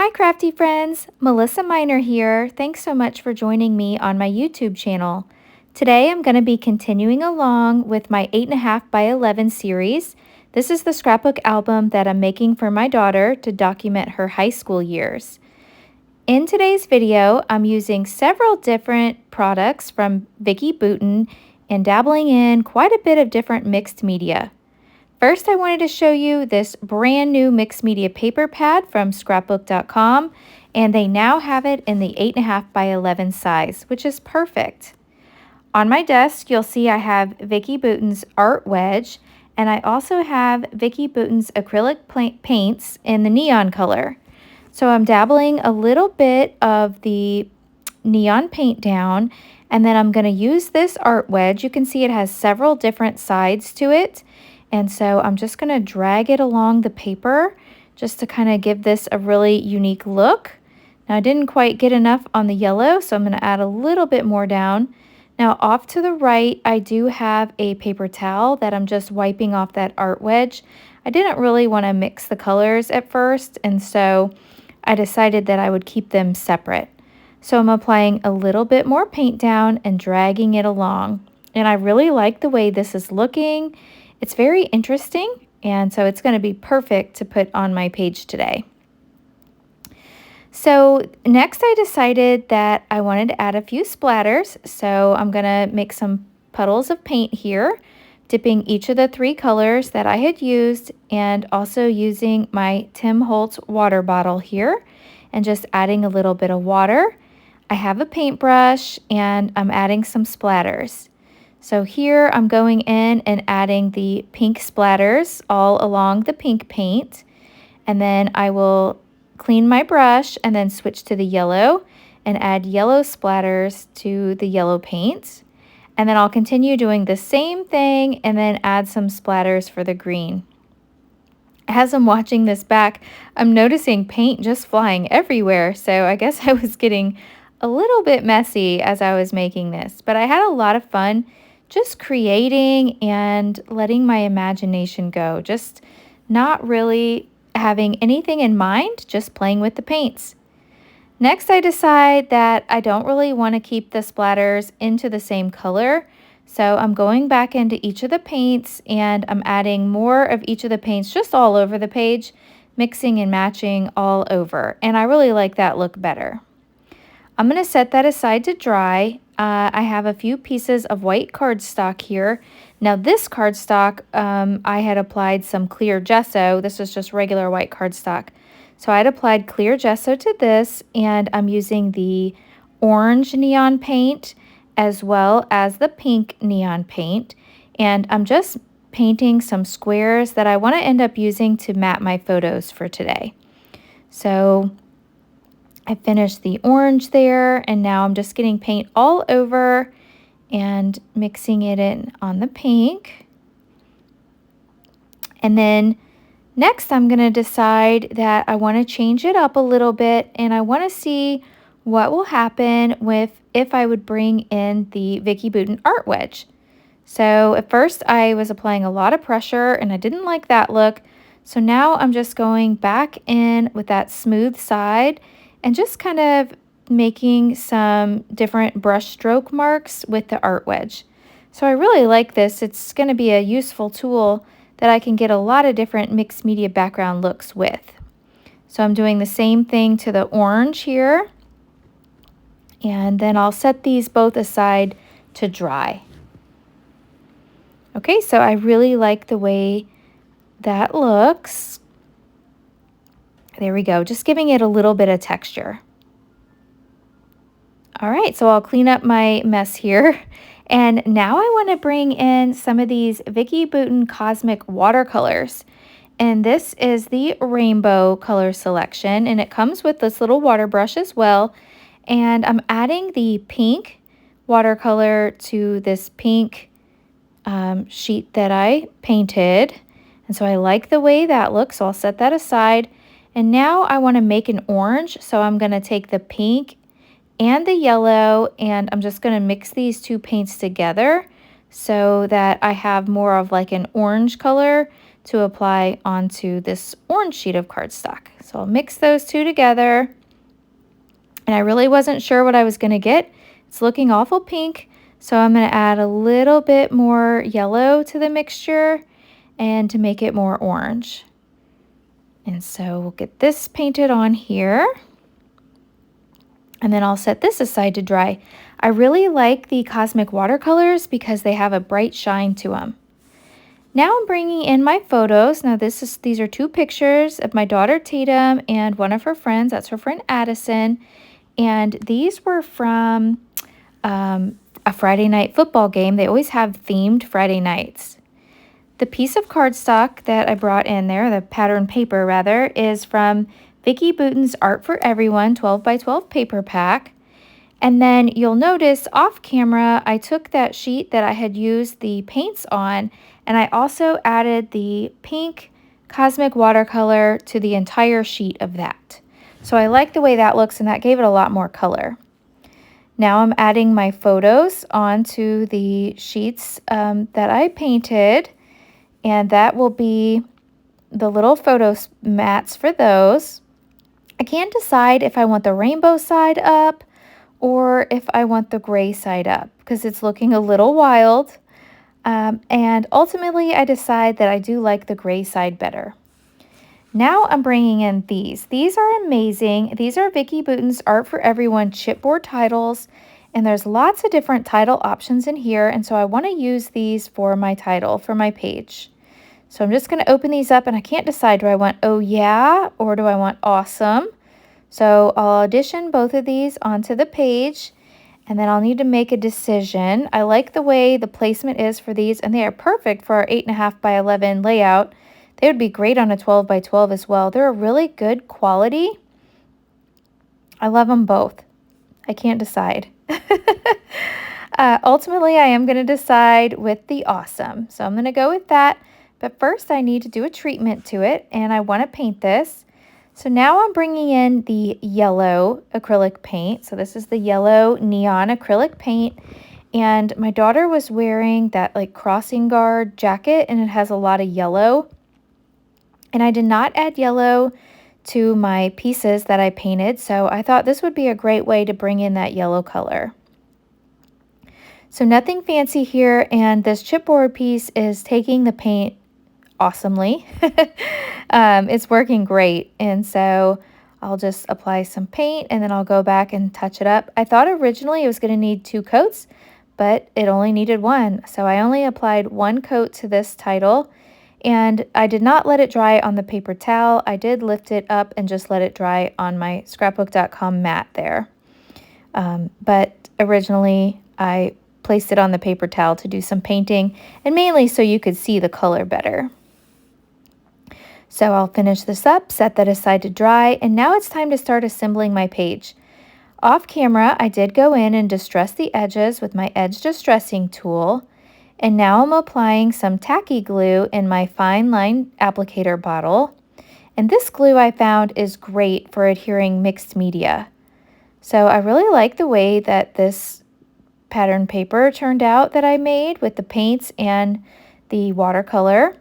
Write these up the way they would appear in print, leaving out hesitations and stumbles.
Hi crafty friends, Melissa Minor here. Thanks so much for joining me on my YouTube channel. Today I'm going to be continuing along with my 8.5 by 11 series. This is the scrapbook album that I'm making for my daughter to document her high school years. In today's video, I'm using several different products from Vicki Boutin and dabbling in quite a bit of different mixed media. First, I wanted to show you this brand new mixed media paper pad from scrapbookcom, and they now have it in the 8.5 by 11 size, which is perfect. On my desk, you'll see I have Vicki Boutin's art wedge, and I also have Vicki Boutin's acrylic paints in the neon color. So I'm dabbling a little bit of the neon paint down, and then I'm going to use this art wedge. You can see it has several different sides to it. And so I'm just going to drag it along the paper just to kind of give this a really unique look. Now I didn't quite get enough on the yellow, so I'm going to add a little bit more down. Now off to the right, I do have a paper towel that I'm just wiping off that art wedge. I didn't really want to mix the colors at first, and so I decided that I would keep them separate. So I'm applying a little bit more paint down and dragging it along. And I really like the way this is looking. It's very interesting, and so it's going to be perfect to put on my page today. So next I decided that I wanted to add a few splatters, so I'm going to make some puddles of paint here, dipping each of the 3 colors that I had used, and also using my Tim Holtz water bottle here, and just adding a little bit of water. I have a paintbrush, and I'm adding some splatters. So here I'm going in and adding the pink splatters all along the pink paint, and then I will clean my brush and then switch to the yellow and add yellow splatters to the yellow paint. And then I'll continue doing the same thing and then add some splatters for the green. As I'm watching this back, I'm noticing paint just flying everywhere, so I guess I was getting a little bit messy as I was making this, but I had a lot of fun just creating and letting my imagination go, just not really having anything in mind, just playing with the paints. Next, I decide that I don't really want to keep the splatters into the same color, so I'm going back into each of the paints and I'm adding more of each of the paints just all over the page, mixing and matching all over, and I really like that look better. I'm going to set that aside to dry. I have a few pieces of white cardstock here. Now this cardstock, I had applied some clear gesso. This is just regular white cardstock. So I had applied clear gesso to this, and I'm using the orange neon paint as well as the pink neon paint. And I'm just painting some squares that I want to end up using to map my photos for today. So I finished the orange there, and now I'm just getting paint all over and mixing it in on the pink. And then next I'm going to decide that I want to change it up a little bit, and I want to see what will happen if I would bring in the Vicki Boutin art wedge. So at first I was applying a lot of pressure and I didn't like that look. So now I'm just going back in with that smooth side and just kind of making some different brush stroke marks with the art wedge. So I really like this. It's going to be a useful tool that I can get a lot of different mixed media background looks with. So I'm doing the same thing to the orange here, and then I'll set these both aside to dry. Okay, so I really like the way that looks. There we go, just giving it a little bit of texture. All right, so I'll clean up my mess here. And now I want to bring in some of these Vicki Boutin Cosmic watercolors. And this is the rainbow color selection, and it comes with this little water brush as well. And I'm adding the pink watercolor to this pink sheet that I painted. And so I like the way that looks, so I'll set that aside. And now I want to make an orange, so I'm going to take the pink and the yellow, and I'm just going to mix these 2 paints together so that I have more of like an orange color to apply onto this orange sheet of cardstock. So I'll mix those two together. And I really wasn't sure what I was going to get. It's looking awful pink, so I'm going to add a little bit more yellow to the mixture and to make it more orange. And so we'll get this painted on here. And then I'll set this aside to dry. I really like the Cosmic watercolors because they have a bright shine to them. Now I'm bringing in my photos. Now these are two pictures of my daughter Tatum and one of her friends. That's her friend Addison. And these were from a Friday night football game. They always have themed Friday nights. The piece of cardstock that I brought in there, the pattern paper rather, is from Vicki Boutin's Art for Everyone 12 by 12 paper pack. And then you'll notice off camera, I took that sheet that I had used the paints on, and I also added the pink Cosmic watercolor to the entire sheet of that. So I like the way that looks, and that gave it a lot more color. Now I'm adding my photos onto the sheets that I painted, and that will be the little photo mats for those. I can't decide if I want the rainbow side up or if I want the gray side up because it's looking a little wild. And ultimately I decide that I do like the gray side better. Now I'm bringing in these. These are amazing. These are Vicki Boutin's Art for Everyone chipboard titles, and there's lots of different title options in here, and so I want to use these for my title, for my page. So I'm just going to open these up, and I can't decide, do I want oh yeah or do I want awesome? So I'll audition both of these onto the page, and then I'll need to make a decision. I like the way the placement is for these, and they are perfect for our 8.5 by 11 layout. They would be great on a 12 by 12 as well. They're a really good quality. I love them both. I can't decide. Ultimately, I am going to decide with the awesome. So I'm going to go with that. But first, I need to do a treatment to it, and I want to paint this. So now I'm bringing in the yellow acrylic paint. So this is the yellow neon acrylic paint. And my daughter was wearing that like crossing guard jacket, and it has a lot of yellow. And I did not add yellow to my pieces that I painted, so I thought this would be a great way to bring in that yellow color. So nothing fancy here, and this chipboard piece is taking the paint awesomely. It's working great, and so I'll just apply some paint and then I'll go back and touch it up. I thought originally it was going to need 2 coats, but it only needed 1. So I only applied 1 coat to this title. And I did not let it dry on the paper towel. I did lift it up and just let it dry on my scrapbook.com mat there. But originally I placed it on the paper towel to do some painting, and mainly so you could see the color better. So I'll finish this up, set that aside to dry, and now it's time to start assembling my page. Off camera, I did go in and distress the edges with my edge distressing tool. And now I'm applying some tacky glue in my fine line applicator bottle. And this glue I found is great for adhering mixed media. So I really like the way that this pattern paper turned out that I made with the paints and the watercolor.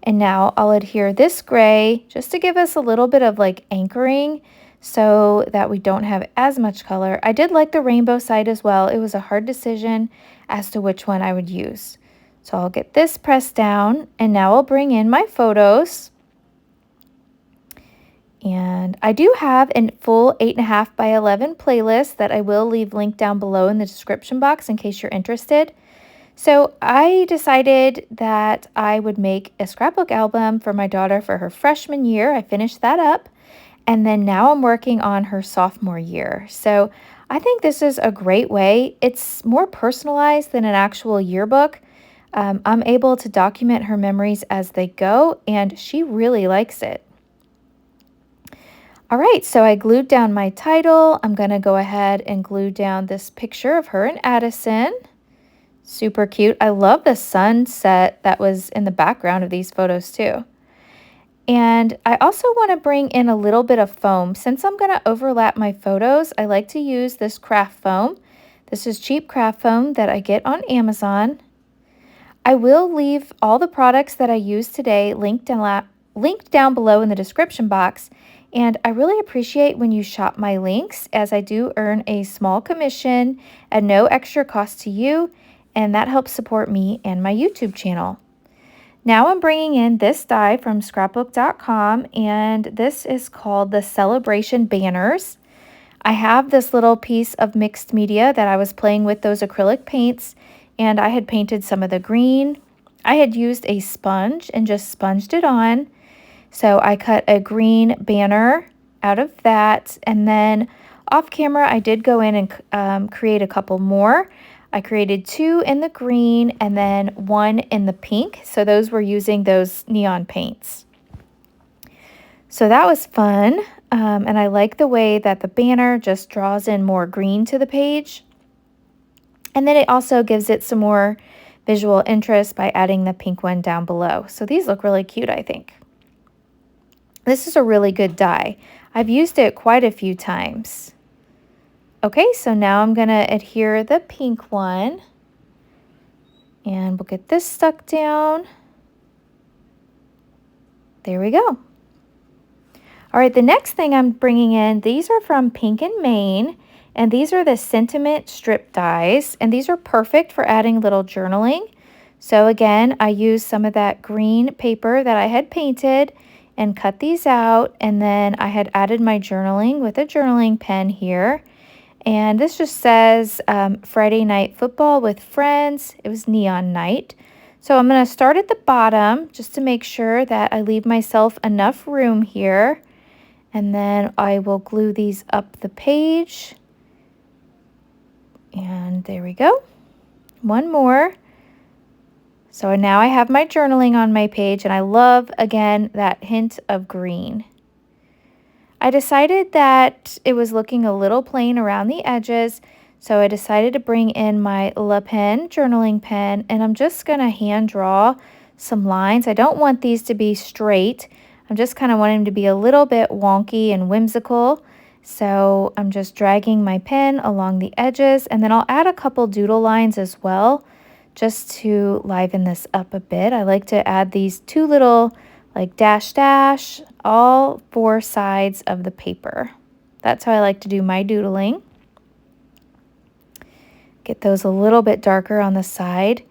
And now I'll adhere this gray just to give us a little bit of like anchoring so that we don't have as much color. I did like the rainbow side as well. It was a hard decision as to which one I would use. So I'll get this pressed down, and now I'll bring in my photos. And I do have a full 8.5 by 11 playlist that I will leave linked down below in the description box in case you're interested. So I decided that I would make a scrapbook album for my daughter for her freshman year. I finished that up, and then now I'm working on her sophomore year. So I think this is a great way. It's more personalized than an actual yearbook. I'm able to document her memories as they go, and she really likes it. All right, so I glued down my title. I'm going to go ahead and glue down this picture of her and Addison. Super cute. I love the sunset that was in the background of these photos too. And I also want to bring in a little bit of foam. Since I'm going to overlap my photos, I like to use this craft foam. This is cheap craft foam that I get on Amazon. I will leave all the products that I used today linked down below in the description box. And I really appreciate when you shop my links, as I do earn a small commission at no extra cost to you, and that helps support me and my YouTube channel. Now I'm bringing in this die from scrapbook.com, and this is called the Celebration Banners. I have this little piece of mixed media that I was playing with those acrylic paints, and I had painted some of the green. I had used a sponge and just sponged it on. So I cut a green banner out of that, and then off camera I did go in and create a couple more. I created 2 in the green and then 1 in the pink, so those were using those neon paints. So that was fun, and I like the way that the banner just draws in more green to the page. And then it also gives it some more visual interest by adding the pink one down below. So these look really cute, I think. This is a really good die. I've used it quite a few times. Okay, so now I'm going to adhere the pink one. And we'll get this stuck down. There we go. All right, the next thing I'm bringing in, these are from Pink and Maine. And these are the sentiment strip dies. And these are perfect for adding little journaling. So again, I used some of that green paper that I had painted and cut these out, and then I had added my journaling with a journaling pen here. And this just says Friday night football with friends. It was neon night. So I'm going to start at the bottom just to make sure that I leave myself enough room here. And then I will glue these up the page. And there we go. One more. So now I have my journaling on my page, and I love, again, that hint of green. I decided that it was looking a little plain around the edges, so I decided to bring in my Le Pen journaling pen, and I'm just going to hand draw some lines. I don't want these to be straight. I'm just kind of wanting them to be a little bit wonky and whimsical. So I'm just dragging my pen along the edges, and then I'll add a couple doodle lines as well, just to liven this up a bit. I like to add these 2 little like dash all 4 sides of the paper. That's how I like to do my doodling. Get those a little bit darker on the side.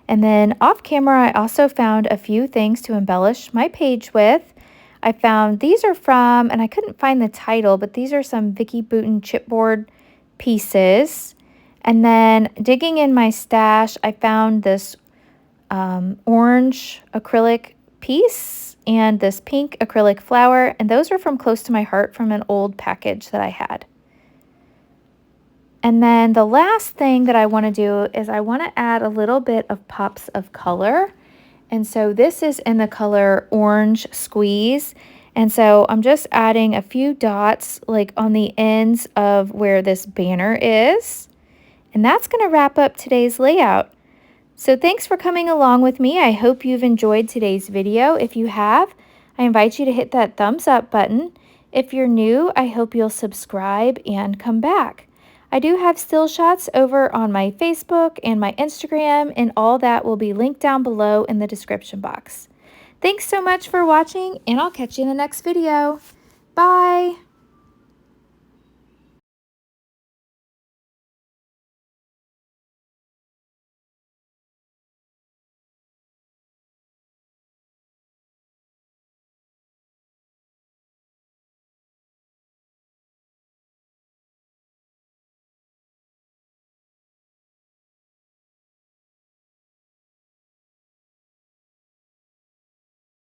And then off camera, I also found a few things to embellish my page with. I found these are from, and I couldn't find the title, but these are some Vicki Boutin chipboard pieces. And then digging in my stash, I found this orange acrylic piece and this pink acrylic flower. And those are from Close to My Heart, from an old package that I had. And then the last thing that I want to do is I want to add a little bit of pops of color. And so this is in the color Orange Squeeze. And so I'm just adding a few dots like on the ends of where this banner is. And that's going to wrap up today's layout. So thanks for coming along with me. I hope you've enjoyed today's video. If you have, I invite you to hit that thumbs up button. If you're new, I hope you'll subscribe and come back. I do have still shots over on my Facebook and my Instagram, and all that will be linked down below in the description box. Thanks so much for watching, and I'll catch you in the next video. Bye!